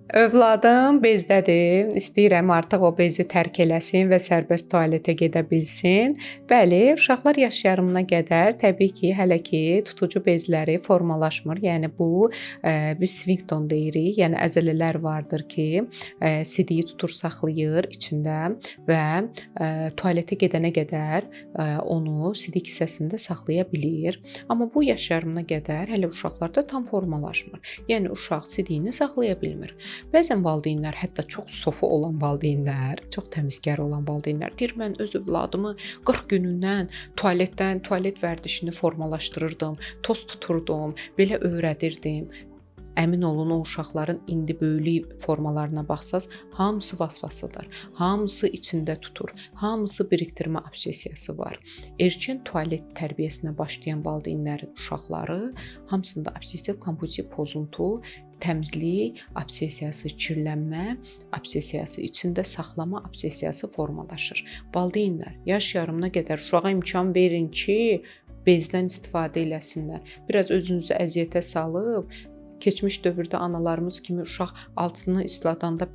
Övladım bezdədir. İstəyirəm artıq o bezi tərk eləsin və sərbəst tualetə gedə bilsin. Bəli, uşaqlar yaş yarımına qədər təbii ki, hələ ki tutucu bezləri formalaşmır. Yəni bu biz sfinkton deyirik. Yəni əzələlər vardır ki, sidiyi tutur, saxlayır içində və tualetə gedənə qədər onu sidik hissəsində saxlaya bilir. Amma bu yaş yarımına qədər hələ uşaqlarda tam formalaşmır. Yəni uşaq sidiyini saxlaya bilmir. Bəzən valideynlər, hətta çox sofu olan valideynlər, çox təmizkar olan valideynlər deyir, mən öz övladımı 40 günündən tualet vərdişini formalaşdırırdım, toz tuturdum, belə öyrədirdim. Əmin olun o uşaqların indi böyüklük formalarına baxsaz, hamısı vasvasıdır. Hamısı içində tutur. Hamısı birikdirmə obsessiyası var. Erkən tualet tərbiyəsinə başlayan valideynlərin uşaqları hamısında obsessiv kompulsiv pozuntu, təmizlik obsessiyası, kirlənmə obsessiyası, içində saxlama obsessiyası formalaşır. Valideynlər yaş yarımına qədər uşağa imkan verin ki, bezdən istifadə eləsinlər. Biraz özünüzü əziyyətə salıb, keçmiş dövrdə analarımız kimi uşaq altını isladanda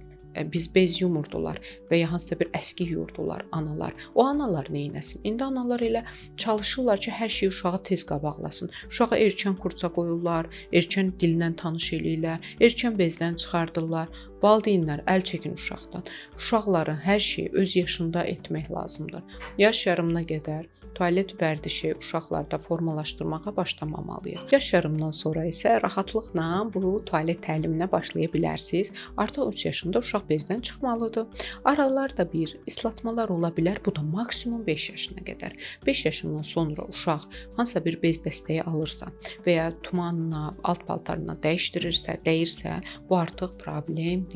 biz bez yumurdular və ya hansısa bir əski yuyurdular analar. O analar neynəsin? İndi analar elə çalışırlar ki, hər şeyi uşağa tez qabaqlasın. Uşağa erkən kursa qoyurlar, erkən dillə tanış eləyirlər, erkən bezdən çıxardırlar. Valideynlər əl çəkin uşaqdan. Uşaqların hər şeyi öz yaşında etmək lazımdır. Yaş yarımına qədər tualet vərdişi uşaqlarda formalaşdırmağa başlamamalıyıq. Yaş yarımdan sonra isə rahatlıqla bu tualet təliminə başlaya bilərsiniz. Artıq 3 yaşında uşaq bezdən çıxmalıdır. Aralarda bir islatmalar ola bilər. Bu da maksimum 5 yaşına qədər. 5 yaşından sonra uşaq hansısa bir bez dəstəyi alırsa və ya tumanına, alt paltarına dəyişdirirsə, dəyirsə, bu artıq problemdir.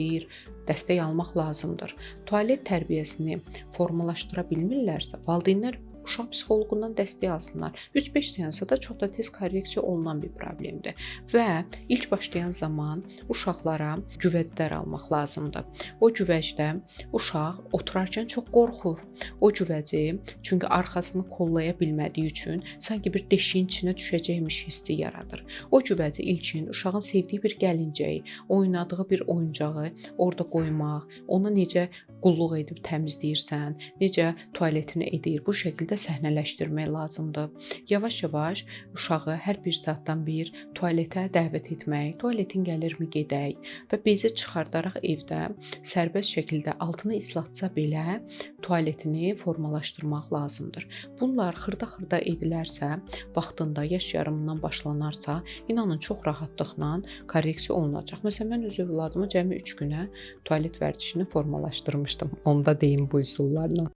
Dəstək almaq lazımdır. Tualet tərbiyəsini formalaşdıra bilmirlərsə, valideynlər uşaq psixoloqundan dəstək alsınlar. 3-5 seansa da çox da tez korreksiya olunan bir problemdir. Və ilk başlayan zaman uşaqlara güvəclər almaq lazımdır. O güvəcdə uşaq oturarkən çox qorxur. O güvəci çünki arxasını kollaya bilmədiyi üçün sanki bir deşiyin içinə düşəcəkmiş hissi yaradır. O güvəci ilkin uşağın sevdiyi bir gəlincəyi, oynadığı bir oyuncağı orada qoymaq, ona necə qulluq edib təmizləyirsən, necə tualetini edir, bu şəkildə səhnələşdirmək lazımdır. Yavaş-yavaş uşağı hər bir saatdan bir tualetə dəvət etmək, tualetin gəlirmi gedək və bezi çıxardaraq evdə sərbəst şəkildə altını islatsa belə tualetini formalaşdırmaq lazımdır. Bunlar xırda-xırda edilərsə, vaxtında yaş yarımından başlanarsa, inanın çox rahatlıqla korreksiya olunacaq. Məsələn, mən öz övladımı cəmi 3 günə tualet vərdişini formalaşdırmışdım. Onu da deyim bu üsullarla.